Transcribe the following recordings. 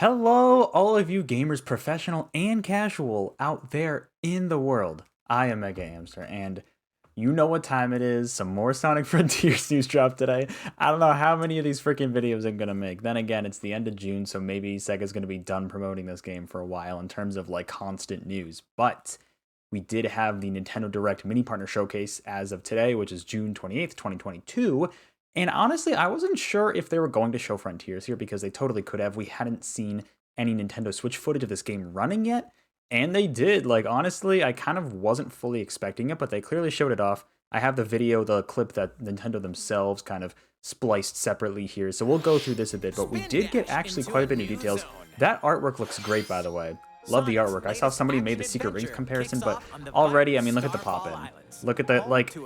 Hello, all of you gamers, professional and casual, out there in the world. I am MegaAmpster, and you know what time it is. Some more Sonic Frontiers news dropped today. I don't know how many of these freaking videos I'm gonna make. Then again, it's the end of June, so maybe Sega's gonna be done promoting this game for a while in terms of like constant news. But we did have the Nintendo Direct Mini Partner Showcase as of today, which is June 28th, 2022. And honestly, I wasn't sure if they were going to show Frontiers here because they totally could have. We hadn't seen any Nintendo Switch footage of this game running yet. And they did. Like, honestly, I kind of wasn't fully expecting it, but they clearly showed it off. I have the video, the clip that Nintendo themselves kind of spliced separately here. So we'll go through this a bit, but we did get actually quite a bit of details. That artwork looks great, by the way. Love the artwork. I saw somebody made the Secret Rings comparison, but already, I mean, look at the pop-in. Look at the, like,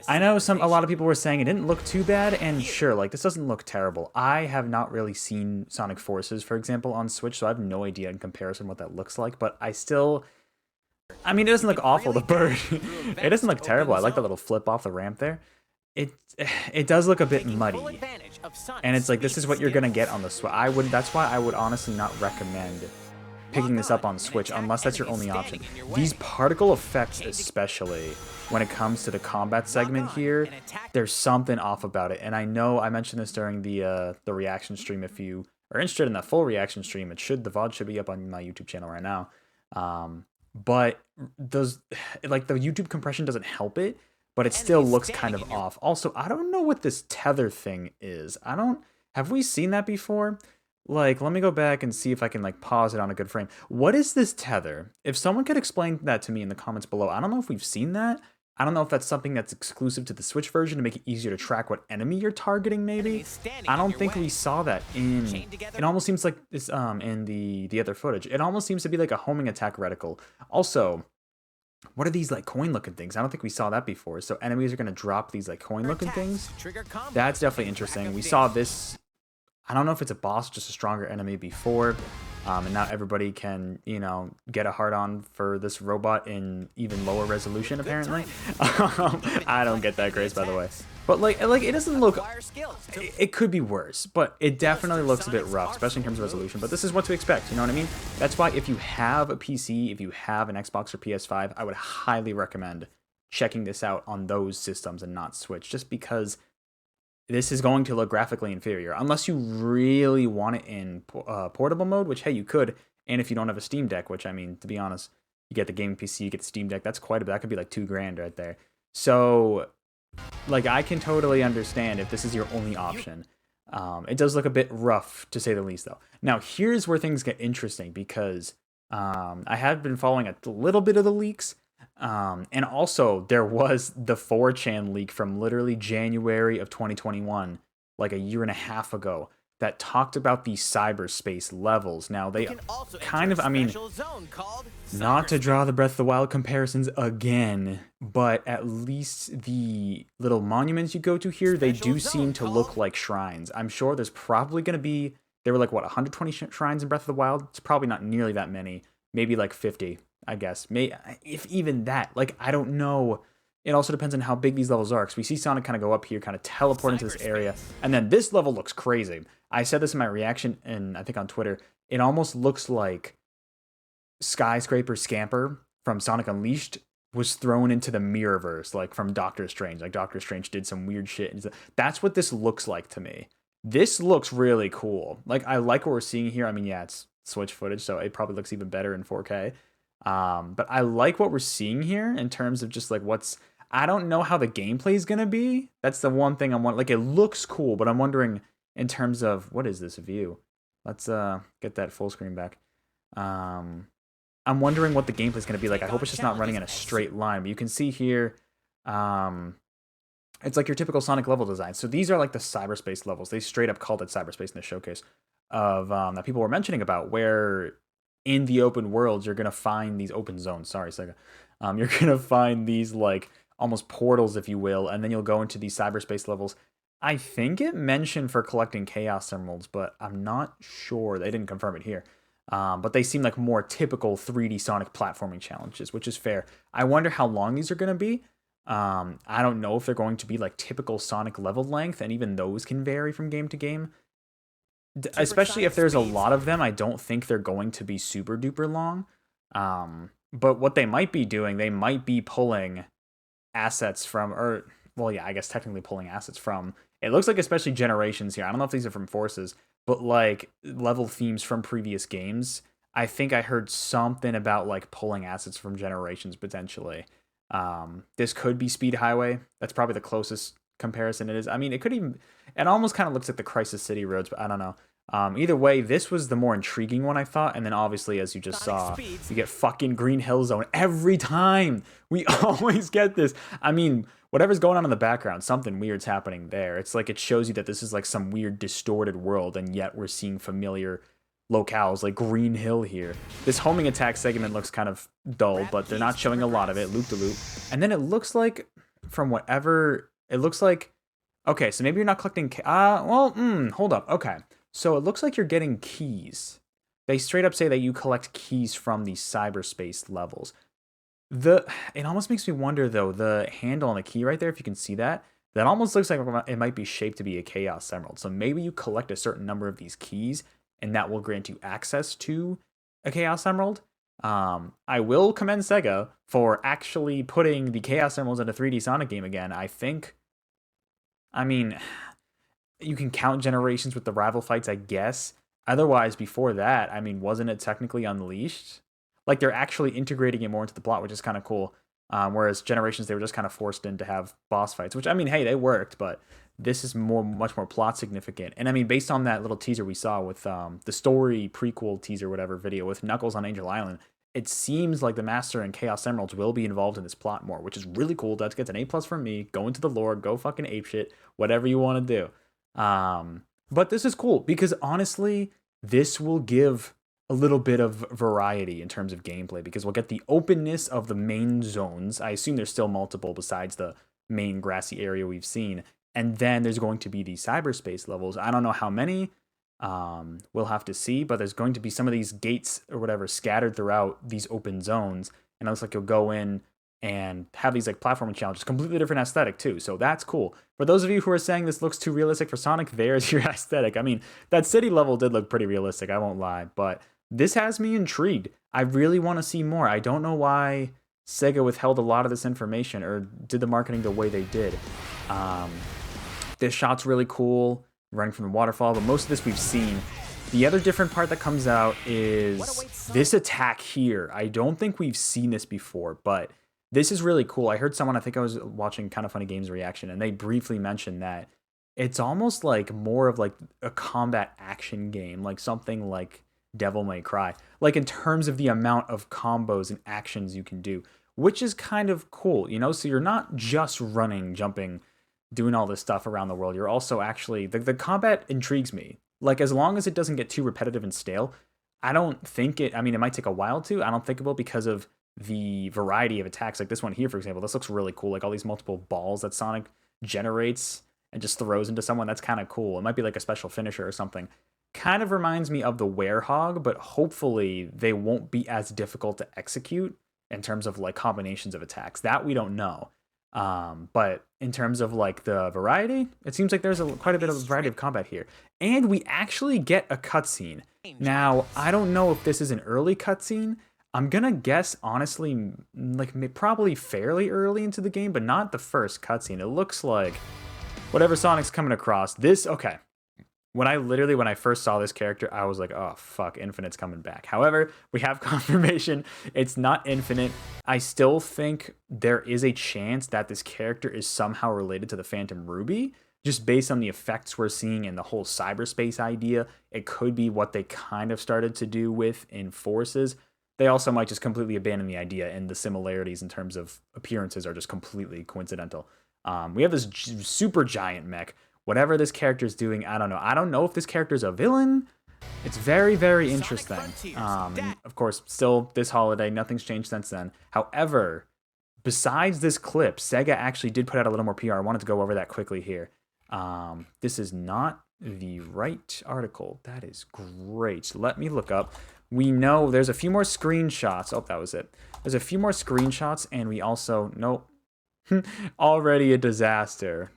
I know a lot of people were saying it didn't look too bad, and sure, like, this doesn't look terrible. I have not really seen Sonic Forces, for example, on Switch, so I have no idea in comparison what that looks like, but I mean, it doesn't look awful, the bird. It doesn't look terrible. I like that little flip off the ramp there. It it does look a bit muddy, and it's like, this is what you're gonna get on the Switch. That's why I would honestly not recommend picking this up on Switch unless that's your only option. These particle effects, especially when it comes to the combat segment here, there's something off about it. And I know I mentioned this during the reaction stream. If you are interested in that full reaction stream, the VOD should be up on my YouTube channel right now. But those, like, the YouTube compression doesn't help it, but it still looks kind of off. Also, I don't know what this tether thing is. Have we seen that before? Like, let me go back and see if I can, like, pause it on a good frame. What is this tether? If someone could explain that to me in the comments below. I don't know if we've seen that. I don't know if that's something that's exclusive to the Switch version to make it easier to track what enemy you're targeting, maybe. I don't think we saw that in... It almost seems like this, in the other footage. It almost seems to be like a homing attack reticle. Also, what are these, like, coin-looking things? I don't think we saw that before. So enemies are going to drop these, like, coin-looking things. That's definitely interesting. We saw this... I don't know if it's a boss, just a stronger enemy before, and now everybody can, you know, get a hard-on for this robot in even lower resolution, apparently. I don't get that grace, by the way. But, like it doesn't look... It could be worse, but it definitely looks a bit rough, especially in terms of resolution. But this is what to expect, you know what I mean? That's why if you have a PC, if you have an Xbox or PS5, I would highly recommend checking this out on those systems and not Switch, just because this is going to look graphically inferior unless you really want it in portable mode, which, hey, you could. And if you don't have a Steam Deck, which, I mean, to be honest, you get the gaming PC, you get the Steam Deck, that's quite a bit. That could be like $2,000 right there. So, like, I can totally understand if this is your only option. It does look a bit rough, to say the least, though. Now, here's where things get interesting, because I have been following a little bit of the leaks. And also, there was the 4chan leak from literally January of 2021, like a year and a half ago, that talked about the cyberspace levels. Now, they kind of, I mean, not to draw the Breath of the Wild comparisons again, but at least the little monuments you go to here, they do seem to look like shrines. I'm sure there's probably going to be, there were like, what, 120 shrines in Breath of the Wild? It's probably not nearly that many, maybe like 50. I guess. If even that. Like, I don't know. It also depends on how big these levels are, because we see Sonic kind of go up here, kind of teleport into this area, and then this level looks crazy. I said this in my reaction, and I think on Twitter, it almost looks like Skyscraper Scamper from Sonic Unleashed was thrown into the Mirrorverse, like from Doctor Strange. Like, Doctor Strange did some weird shit. That's what this looks like to me. This looks really cool. Like, I like what we're seeing here. I mean, yeah, it's Switch footage, so it probably looks even better in 4K. But I like what we're seeing here in terms of just like I don't know how the gameplay is going to be. That's the one thing I'm wondering. Like, it looks cool, but I'm wondering in terms of, what is this view? Let's get that full screen back. I'm wondering what the gameplay is going to be like. I hope it's just not running in a straight line, but you can see here, it's like your typical Sonic level design. So these are like the cyberspace levels. They straight up called it cyberspace in the showcase of that people were mentioning about, where in the open worlds, you're going to find these open zones. Sorry, Sega. You're going to find these, like, almost portals, if you will, and then you'll go into these cyberspace levels. I think it mentioned for collecting Chaos Emeralds, but I'm not sure. They didn't confirm it here. But they seem like more typical 3D Sonic platforming challenges, which is fair. I wonder how long these are going to be. I don't know if they're going to be, like, typical Sonic level length, and even those can vary from game to game. especially if there's a lot of them, I don't think they're going to be super duper long. But what they might be doing, they might be pulling assets from, or well, yeah, I guess technically pulling assets from. It looks like especially generations here. I don't know if these are from Forces, but like level themes from previous games. I think I heard something about like pulling assets from generations potentially. This could be Speed Highway. That's probably the closest comparison it is. I mean, it could even. It almost kind of looks like the Crisis City roads, but I don't know. Either way, this was the more intriguing one, I thought. And then obviously, as you just saw, you get fucking Green Hill Zone every time. We always get this. I mean, whatever's going on in the background, something weird's happening there. It's like it shows you that this is like some weird distorted world, and yet we're seeing familiar locales like Green Hill here. This homing attack segment looks kind of dull, but they're not showing a lot of it, loop to loop. And then it looks like, from whatever, it looks like, okay, so maybe you're not collecting, hold up, okay. So it looks like you're getting keys. They straight up say that you collect keys from these cyberspace levels. It almost makes me wonder, though, the handle on the key right there, if you can see that, that almost looks like it might be shaped to be a Chaos Emerald. So maybe you collect a certain number of these keys, and that will grant you access to a Chaos Emerald. I will commend SEGA for actually putting the Chaos Emeralds in a 3D Sonic game again. I mean, you can count generations with the rival fights, I guess. Otherwise, before that, I mean, wasn't it technically Unleashed? Like, they're actually integrating it more into the plot, which is kind of cool. Whereas Generations, they were just kind of forced in to have boss fights, which, I mean, hey, they worked, but this is much more plot significant. And I mean, based on that little teaser we saw with the story prequel teaser, whatever video with Knuckles on Angel Island, it seems like the Master and Chaos Emeralds will be involved in this plot more, which is really cool. That gets an A+ from me. Go into the lore, go fucking apeshit, whatever you want to do. But this is cool because honestly, this will give a little bit of variety in terms of gameplay because we'll get the openness of the main zones. I assume there's still multiple besides the main grassy area we've seen. And then there's going to be these cyberspace levels. I don't know how many. We'll have to see, but there's going to be some of these gates or whatever scattered throughout these open zones. And it looks like you'll go in and have these like platforming challenges, completely different aesthetic too. So that's cool. For those of you who are saying this looks too realistic for Sonic, there's your aesthetic. I mean, that city level did look pretty realistic, I won't lie, but this has me intrigued. I really want to see more. I don't know why SEGA withheld a lot of this information or did the marketing the way they did. This shot's really cool, running from the waterfall, but most of this we've seen. The other different part that comes out is this attack here. I don't think we've seen this before, but this is really cool. I heard someone, I think I was watching Kind of Funny Games reaction, and they briefly mentioned that it's almost like more of like a combat action game, like something like Devil May Cry, like in terms of the amount of combos and actions you can do, which is kind of cool, you know? So you're not just running, jumping, doing all this stuff around the world. You're also actually, the combat intrigues me. Like, as long as it doesn't get too repetitive and stale, I don't think it, I mean, it might take a while to, I don't think it will because of the variety of attacks. Like this one here, for example, this looks really cool. Like all these multiple balls that Sonic generates and just throws into someone. That's kind of cool. It might be like a special finisher or something. Kind of reminds me of the Werehog, but hopefully they won't be as difficult to execute in terms of like combinations of attacks. That we don't know. But in terms of like the variety, it seems like there's quite a bit of variety of combat here. And we actually get a cutscene. Now, I don't know if this is an early cutscene. I'm gonna guess, honestly, like probably fairly early into the game, but not the first cutscene. It looks like whatever Sonic's coming across. This, okay. When I first saw this character, I was like, oh, fuck, Infinite's coming back. However, we have confirmation it's not Infinite. I still think there is a chance that this character is somehow related to the Phantom Ruby, just based on the effects we're seeing and the whole cyberspace idea. It could be what they kind of started to do with in Forces. They also might just completely abandon the idea, and the similarities in terms of appearances are just completely coincidental. We have this super giant mech. Whatever this character is doing, I don't know. I don't know if this character is a villain. It's very, very interesting. And of course, still this holiday, nothing's changed since then. However, besides this clip, SEGA actually did put out a little more PR. I wanted to go over that quickly here. This is not the right article. That is great. Let me look up. We know there's a few more screenshots. Oh, that was it. There's a few more screenshots, and we also, nope. Already a disaster.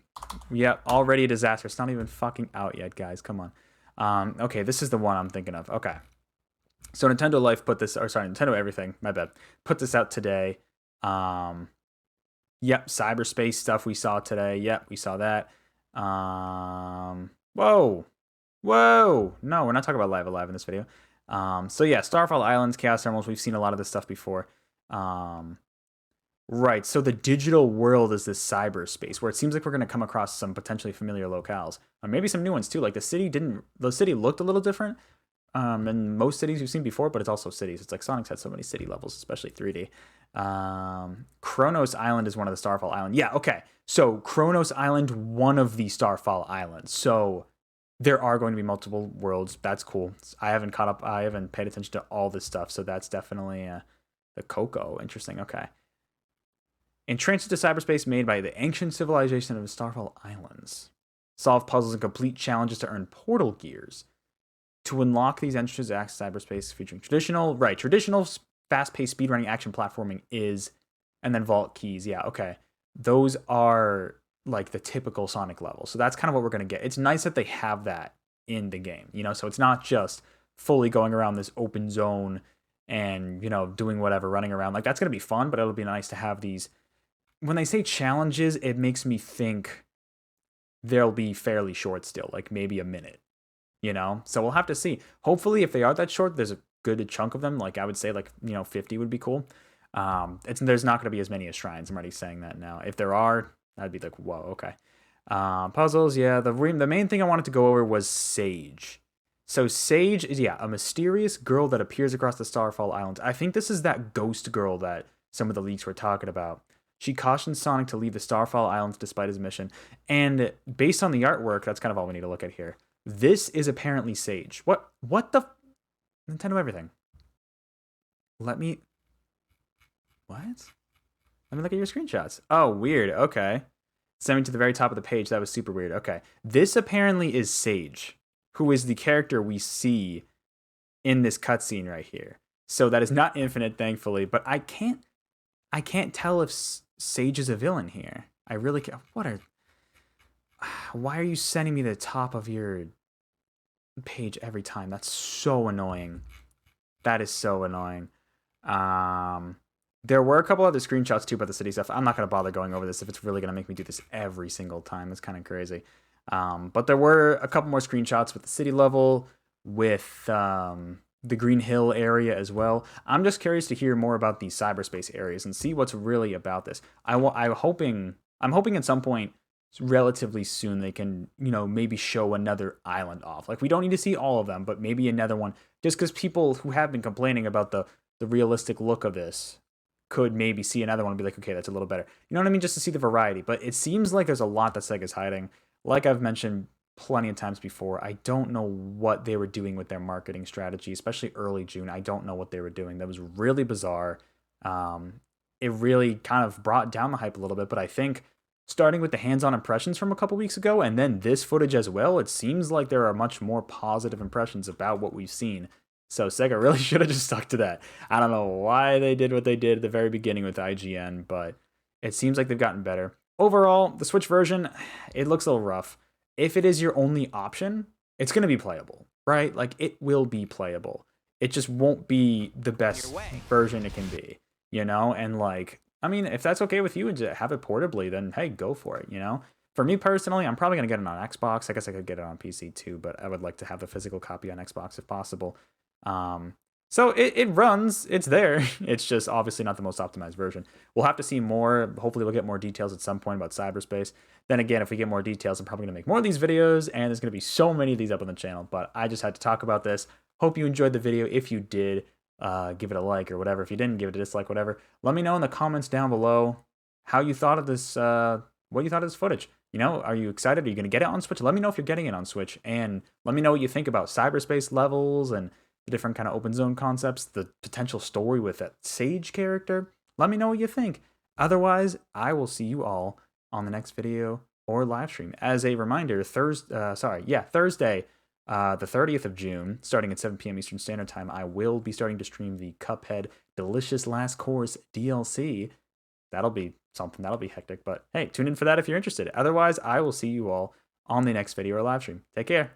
Yeah, already a disaster. It's not even fucking out yet, guys. Come on. Okay, this is the one I'm thinking of. Okay. So Nintendo Life put this, or sorry, Nintendo Everything, my bad, put this out today. Yep, cyberspace stuff we saw today. Yep, we saw that. Whoa. Whoa. No, we're not talking about Live Alive in this video. So yeah, Starfall Islands, Chaos Emeralds, we've seen a lot of this stuff before. Right, so the digital world is this cyberspace where it seems like we're going to come across some potentially familiar locales, or maybe some new ones too. Like the city looked a little different than most cities you've seen before, but it's also cities. It's like Sonic's had so many city levels, especially 3D. Kronos Island is one of the Starfall Islands. Yeah, okay. So Kronos Island, one of the Starfall Islands. So there are going to be multiple worlds. That's cool. I haven't caught up. I haven't paid attention to all this stuff, so that's definitely the Coco. Interesting. Okay. In transit to cyberspace made by the ancient civilization of the Starfall Islands. Solve puzzles and complete challenges to earn portal gears. To unlock these entrances, access cyberspace featuring traditional fast-paced speedrunning action platforming is, and then vault keys. Yeah, okay. Those are like the typical Sonic level. So that's kind of what we're going to get. It's nice that they have that in the game, you know? So it's not just fully going around this open zone and, you know, doing whatever, running around. Like, that's going to be fun, but it'll be nice to have these. When they say challenges, it makes me think they'll be fairly short still, like maybe a minute, you know? So we'll have to see. Hopefully, if they are that short, there's a good chunk of them. Like, I would say, like, you know, 50 would be cool. There's not going to be as many as shrines. I'm already saying that now. If there are, I'd be like, whoa, okay. Puzzles, yeah. The main thing I wanted to go over was Sage. So Sage is, yeah, a mysterious girl that appears across the Starfall Islands. I think this is that ghost girl that some of the leaks were talking about. She cautions Sonic to leave the Starfall Islands despite his mission. And based on the artwork, that's kind of all we need to look at here. This is apparently Sage. What the? Nintendo Everything. What? Let me look at your screenshots. Oh, weird. Okay. Send me to the very top of the page. That was super weird. Okay. This apparently is Sage, who is the character we see in this cutscene right here. So that is not infinite, thankfully, but I can't tell if Sage is a villain here. I really can't. Why are you sending me the top of your page every time? That's so annoying. That is so annoying. There were a couple other screenshots too about the city stuff. I'm not going to bother going over this if it's really going to make me do this every single time. It's kind of crazy. But there were a couple more screenshots with the city level, with the Green Hill area as well. I'm just curious to hear more about these cyberspace areas and see what's really about this. I'm hoping at some point relatively soon they can, you know, maybe show another island off. Like, we don't need to see all of them, but maybe another one, just because people who have been complaining about the realistic look of this could maybe see another one and be like, okay, that's a little better. You know what I mean? Just to see the variety. But it seems like there's a lot that Sega's hiding. Like I've mentioned plenty of times before, I don't know what they were doing with their marketing strategy, especially early June. I don't know what they were doing. That was really bizarre. It really kind of brought down the hype a little bit, but I think starting with the hands-on impressions from a couple weeks ago and then this footage as well, it seems like there are much more positive impressions about what we've seen. So Sega really should have just stuck to that. I don't know why they did what they did at the very beginning with IGN, but it seems like they've gotten better. Overall, the Switch version, it looks a little rough. If it is your only option, it's going to be playable, right? Like, it will be playable. It just won't be the best version it can be, you know? And, like, I mean, if that's okay with you and to have it portably, then, hey, go for it, you know? For me personally, I'm probably going to get it on Xbox. I guess I could get it on PC too, but I would like to have the physical copy on Xbox if possible. So it runs, it's there. It's just obviously not the most optimized version. We'll have to see more. Hopefully we'll get more details at some point about Cyberspace. Then again, if we get more details, I'm probably going to make more of these videos, and there's going to be so many of these up on the channel, but I just had to talk about this. Hope you enjoyed the video. If you did, give it a like or whatever. If you didn't, give it a dislike, whatever. Let me know in the comments down below how you thought of this, what you thought of this footage. You know, are you excited? Are you going to get it on Switch? Let me know if you're getting it on Switch, and let me know what you think about Cyberspace levels and the different kind of open zone concepts, the potential story with that Sage character. Let me know what you think. Otherwise, I will see you all on the next video or live stream. As a reminder, Thursday, the 30th of June, starting at 7 p.m. Eastern Standard Time, I will be starting to stream the Cuphead Delicious Last Course DLC. That'll be something. That'll be hectic. But hey, tune in for that if you're interested. Otherwise, I will see you all on the next video or live stream. Take care.